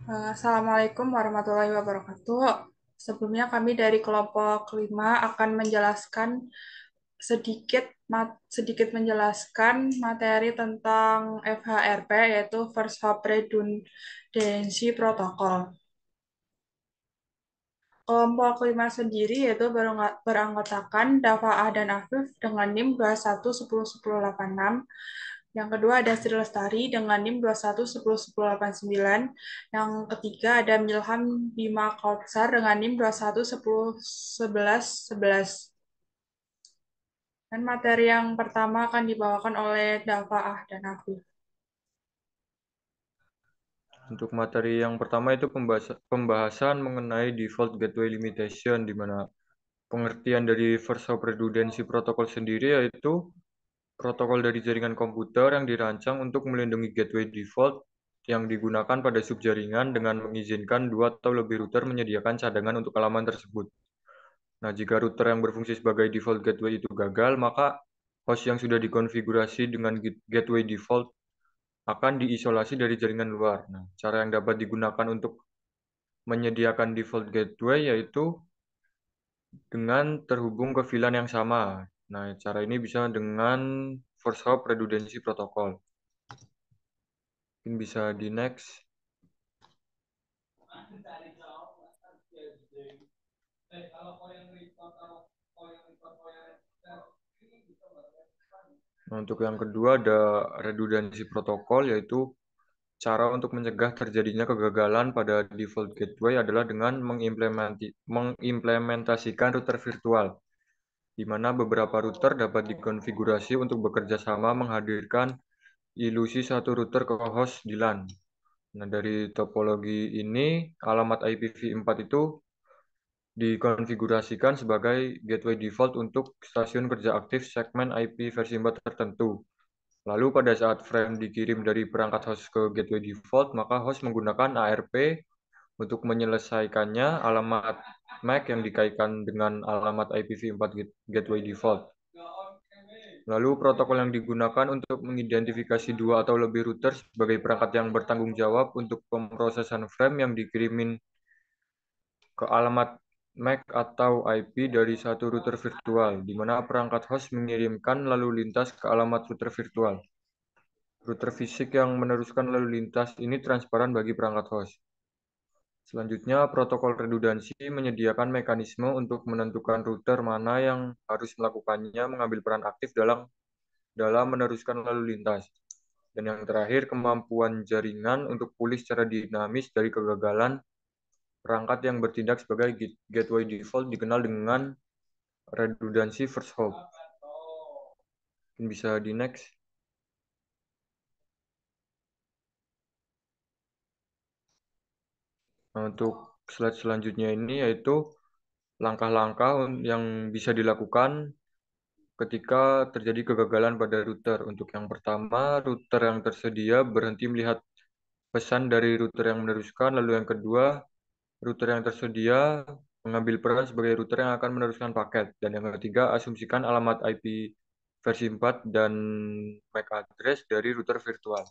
Assalamualaikum warahmatullahi wabarakatuh. Sebelumnya kami dari kelompok 5 akan menjelaskan sedikit menjelaskan materi tentang FHRP yaitu First Hop Redundancy Protocol. Kelompok 5 sendiri yaitu beranggotakan Dafa'ah dan Afif dengan NIM 21 10 10 86. Yang kedua ada Sri Lestari dengan NIM 21 10 10 89. Yang ketiga ada Milham Bima Kautsar dengan NIM 21 10 11 11. Dan materi yang pertama akan dibawakan oleh Dafa'ah dan Afif. Untuk materi yang pertama itu pembahasan mengenai default gateway limitation, di mana pengertian dari First Hop Redundancy Protocol sendiri yaitu protokol dari jaringan komputer yang dirancang untuk melindungi gateway default yang digunakan pada subjaringan dengan mengizinkan dua atau lebih router menyediakan cadangan untuk halaman tersebut. Nah, jika router yang berfungsi sebagai default gateway itu gagal, maka host yang sudah dikonfigurasi dengan gateway default akan diisolasi dari jaringan luar. Nah, cara yang dapat digunakan untuk menyediakan default gateway yaitu dengan terhubung ke VLAN yang sama. Nah, cara ini bisa dengan First Hop Redundancy Protocol. Mungkin bisa di next. Nah, untuk yang kedua ada redundancy protokol, yaitu cara untuk mencegah terjadinya kegagalan pada default gateway adalah dengan mengimplementasikan router virtual, di mana beberapa router dapat dikonfigurasi untuk bekerja sama menghadirkan ilusi satu router ke host di LAN. Nah, dari topologi ini, alamat IPv4 itu dikonfigurasikan sebagai gateway default untuk stasiun kerja aktif segmen IP versi 4 tertentu. Lalu pada saat frame dikirim dari perangkat host ke gateway default, maka host menggunakan ARP untuk menyelesaikannya alamat MAC yang dikaitkan dengan alamat IPv4 gateway default. Lalu protokol yang digunakan untuk mengidentifikasi dua atau lebih router sebagai perangkat yang bertanggung jawab untuk pemrosesan frame yang dikirimin ke alamat MAC atau IP dari satu router virtual, di mana perangkat host mengirimkan lalu lintas ke alamat router virtual. Router fisik yang meneruskan lalu lintas ini transparan bagi perangkat host. Selanjutnya, protokol redundansi menyediakan mekanisme untuk menentukan router mana yang harus melakukannya mengambil peran aktif dalam meneruskan lalu lintas. Dan yang terakhir, kemampuan jaringan untuk pulih secara dinamis dari kegagalan perangkat yang bertindak sebagai gateway default dikenal dengan redundancy first hop. Mungkin bisa di next. Nah, untuk slide selanjutnya ini yaitu langkah-langkah yang bisa dilakukan ketika terjadi kegagalan pada router. Untuk yang pertama, router yang tersedia berhenti melihat pesan dari router yang meneruskan. Lalu yang kedua, router yang tersedia mengambil peran sebagai router yang akan meneruskan paket. Dan yang ketiga, asumsikan alamat IP versi 4 dan MAC address dari router virtual.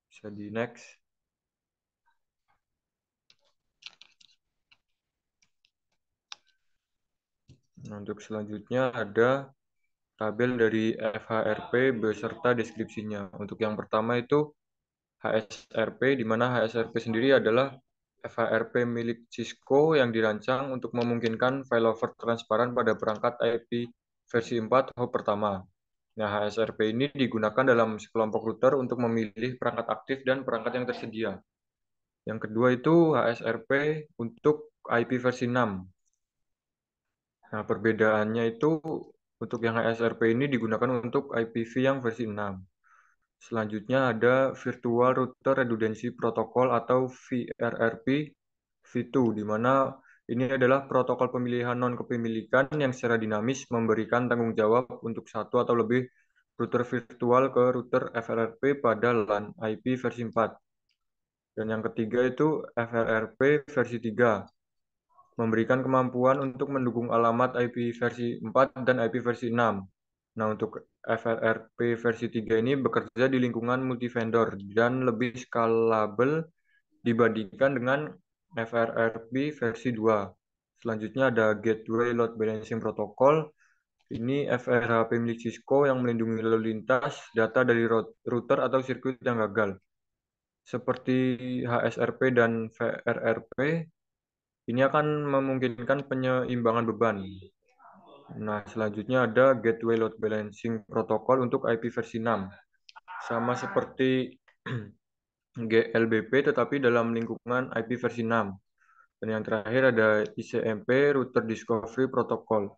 Bisa di next. Nah, untuk selanjutnya ada tabel dari FHRP beserta deskripsinya. Untuk yang pertama itu HSRP, di mana HSRP sendiri adalah FHRP milik Cisco yang dirancang untuk memungkinkan failover transparan pada perangkat IP versi 4 hop pertama. Nah, HSRP ini digunakan dalam sekelompok router untuk memilih perangkat aktif dan perangkat yang tersedia. Yang kedua itu HSRP untuk IP versi 6. Nah, perbedaannya itu untuk yang HSRP ini digunakan untuk IPv yang versi 6. Selanjutnya ada Virtual Router Redundancy Protocol atau VRRP V2, di mana ini adalah protokol pemilihan non-kepemilikan yang secara dinamis memberikan tanggung jawab untuk satu atau lebih router virtual ke router FRRP pada LAN IP versi 4. Dan yang ketiga itu FRRP versi 3, memberikan kemampuan untuk mendukung alamat IP versi 4 dan IP versi 6. Nah, untuk FRRP versi 3 ini bekerja di lingkungan multi-vendor dan lebih skalabel dibandingkan dengan FRRP versi 2. Selanjutnya ada Gateway Load Balancing Protocol. Ini FRHP milik Cisco yang melindungi lalu lintas data dari router atau sirkuit yang gagal. Seperti HSRP dan VRRP, ini akan memungkinkan penyeimbangan beban. Nah, selanjutnya ada Gateway Load Balancing Protocol untuk IP versi 6. Sama seperti GLBP tetapi dalam lingkungan IP versi 6. Dan yang terakhir ada ICMP Router Discovery Protocol,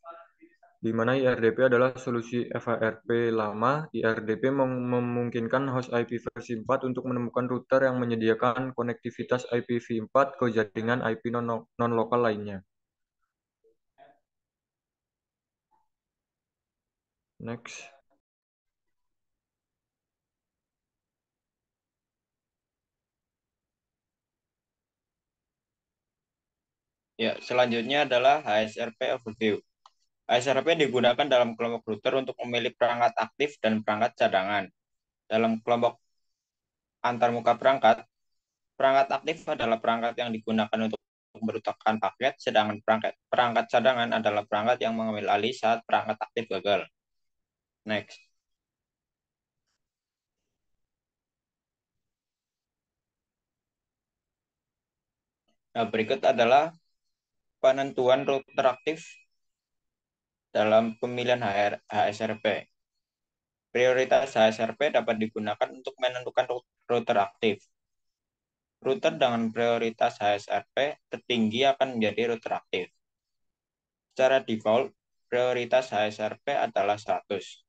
di mana IRDP adalah solusi FHRP lama. IRDP memungkinkan host IPv4 untuk menemukan router yang menyediakan konektivitas IPv4 ke jaringan IP non-lokal lainnya. Next. Ya, selanjutnya adalah HSRP Overview. HSRP digunakan dalam kelompok router untuk memilih perangkat aktif dan perangkat cadangan. Dalam kelompok antarmuka perangkat, perangkat aktif adalah perangkat yang digunakan untuk merutakan paket, sedangkan perangkat cadangan adalah perangkat yang mengambil alih saat perangkat aktif gagal. Next. Nah, berikut adalah penentuan router aktif dalam pemilihan HSRP. Prioritas HSRP dapat digunakan untuk menentukan router aktif. Router dengan prioritas HSRP tertinggi akan menjadi router aktif. Secara default, prioritas HSRP adalah 100.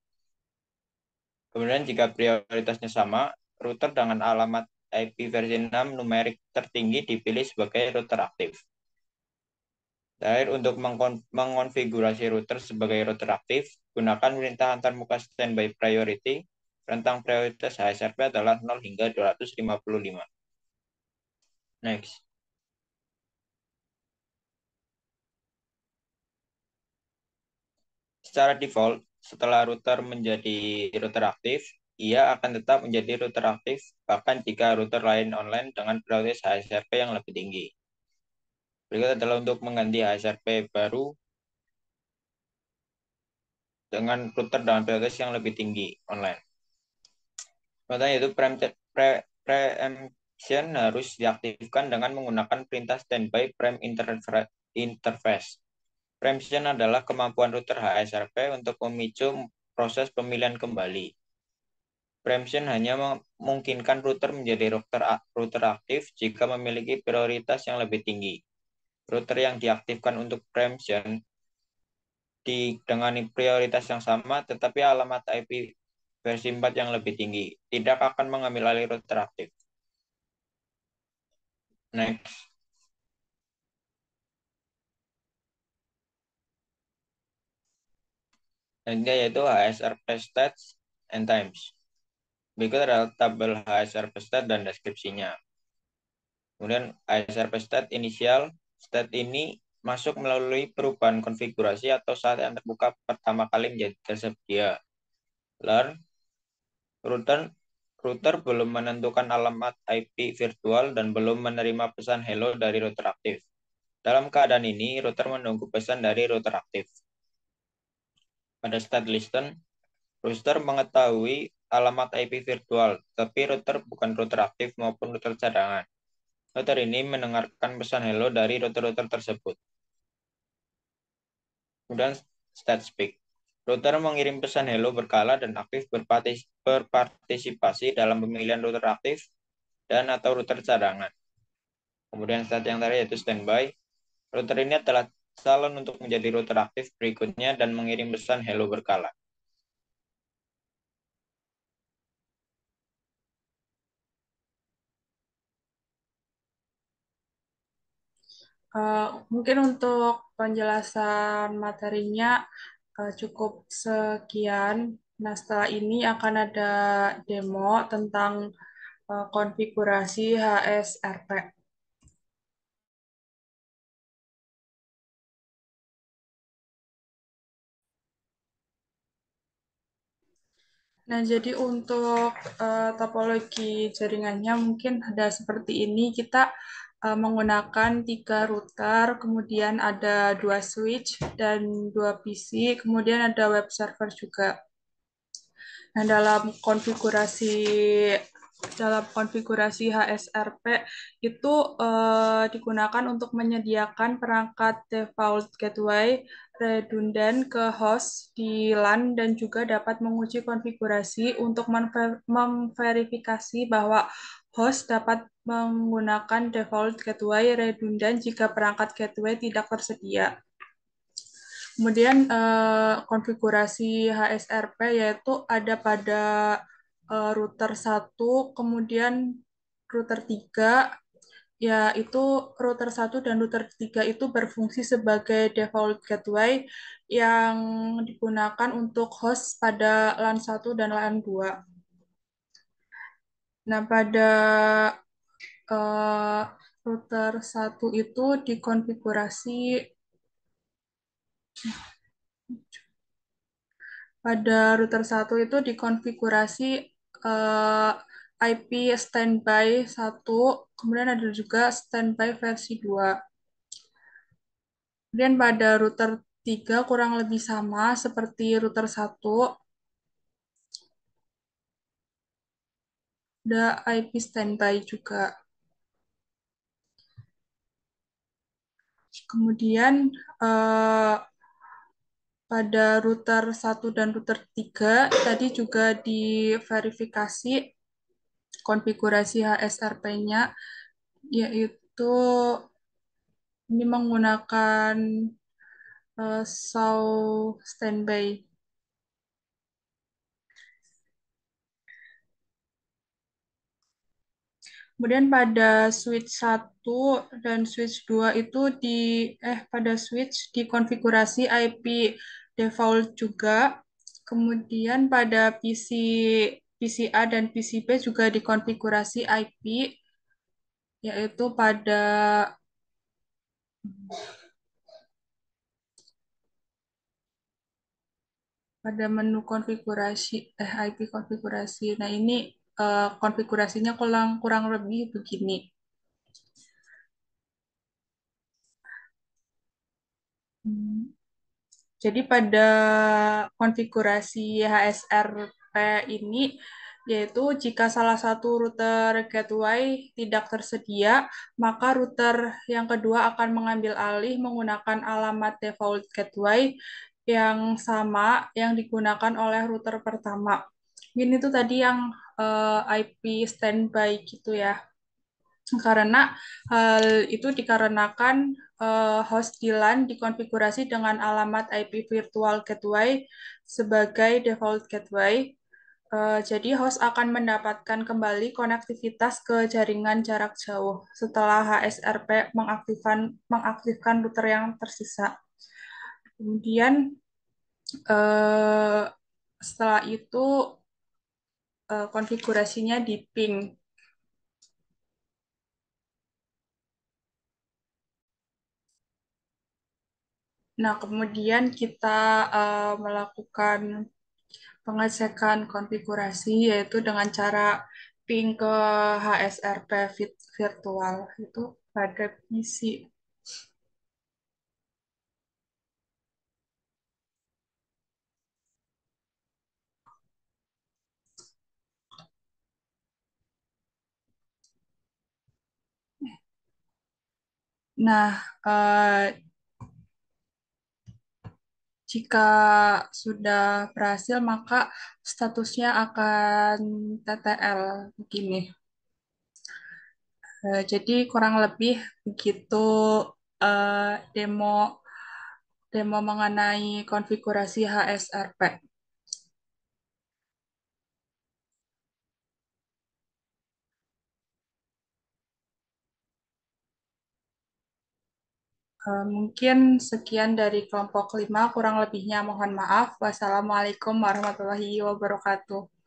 Kemudian jika prioritasnya sama, router dengan alamat IP versi 6 numerik tertinggi dipilih sebagai router aktif. Terakhir, untuk mengonfigurasi router sebagai router aktif, gunakan perintah antarmuka standby priority. Rentang prioritas HSRP adalah 0 hingga 255. Next. Secara default, setelah router menjadi router aktif, ia akan tetap menjadi router aktif bahkan jika router lain online dengan prioritas HSRP yang lebih tinggi. Berikut adalah untuk mengganti HSRP baru dengan router dengan prioritas yang lebih tinggi online. Contohnya yaitu preemption harus diaktifkan dengan menggunakan perintah standby prem interface. Preemption adalah kemampuan router HSRP untuk memicu proses pemilihan kembali. Preemption hanya memungkinkan router menjadi router aktif jika memiliki prioritas yang lebih tinggi. Router yang diaktifkan untuk preemption dengan prioritas yang sama tetapi alamat IP versi 4 yang lebih tinggi tidak akan mengambil alih router aktif. Next. Selanjutnya yaitu HSRP stats and times. Berikut adalah tabel HSRP stat dan deskripsinya. Kemudian HSRP stat inisial, stat ini masuk melalui perubahan konfigurasi atau saat yang terbuka pertama kali menjadi tersedia. Learn, router belum menentukan alamat IP virtual dan belum menerima pesan hello dari router aktif. Dalam keadaan ini, router menunggu pesan dari router aktif. Pada stat listen, router mengetahui alamat IP virtual, tapi router bukan router aktif maupun router cadangan. Router ini mendengarkan pesan hello dari router-router tersebut. Kemudian stat speak. Router mengirim pesan hello berkala dan aktif berpartisipasi dalam pemilihan router aktif dan atau router cadangan. Kemudian stat yang terakhir yaitu standby. Router ini adalah calon untuk menjadi router aktif berikutnya dan mengirim pesan hello berkala. Mungkin untuk penjelasan materinya cukup sekian. Nah, setelah ini akan ada demo tentang konfigurasi HSRP. Nah, jadi untuk topologi jaringannya mungkin ada seperti ini. Kita menggunakan 3 router, kemudian ada 2 switch dan 2 PC, kemudian ada web server juga. Nah, dalam konfigurasi HSRP itu digunakan untuk menyediakan perangkat default gateway redundan ke host di LAN dan juga dapat menguji konfigurasi untuk memverifikasi bahwa host dapat menggunakan default gateway redundan jika perangkat gateway tidak tersedia. Kemudian konfigurasi HSRP yaitu ada pada router 1, kemudian router 3, yaitu router 1 dan router 3 itu berfungsi sebagai default gateway yang digunakan untuk host pada LAN 1 dan LAN 2. Nah, pada eh, router 1 itu dikonfigurasi Pada router 1 itu dikonfigurasi eh, IP standby 1, kemudian ada juga standby versi 2. Kemudian pada router 3 kurang lebih sama seperti router 1, ada IP standby juga. Kemudian eh, pada router 1 dan router 3 tadi juga diverifikasi konfigurasi HSRP-nya, yaitu ini menggunakan SAW standby. Kemudian pada switch 1 dan switch 2 itu pada switch dikonfigurasi IP default juga. Kemudian pada PCA dan PCB juga dikonfigurasi IP, yaitu pada menu konfigurasi IP konfigurasi. Nah, ini konfigurasinya kurang kurang lebih begini. Jadi pada konfigurasi HSRP ini, yaitu jika salah satu router gateway tidak tersedia, maka router yang kedua akan mengambil alih menggunakan alamat default gateway yang sama yang digunakan oleh router pertama. Ini tuh tadi yang IP standby gitu ya. Karena hal itu dikarenakan host di LAN dikonfigurasi dengan alamat IP virtual gateway sebagai default gateway. Jadi host akan mendapatkan kembali konektivitas ke jaringan jarak jauh setelah HSRP mengaktifkan router yang tersisa. Kemudian eh, setelah itu konfigurasinya di ping. Nah, kemudian kita melakukan pengecekan konfigurasi yaitu dengan cara ping ke HSRP virtual itu pada PC. Nah, jika sudah berhasil maka statusnya akan TTL begini. Jadi kurang lebih begitu eh, demo demo mengenai konfigurasi HSRP. Mungkin sekian dari kelompok 5, kurang lebihnya mohon maaf. Wassalamualaikum warahmatullahi wabarakatuh.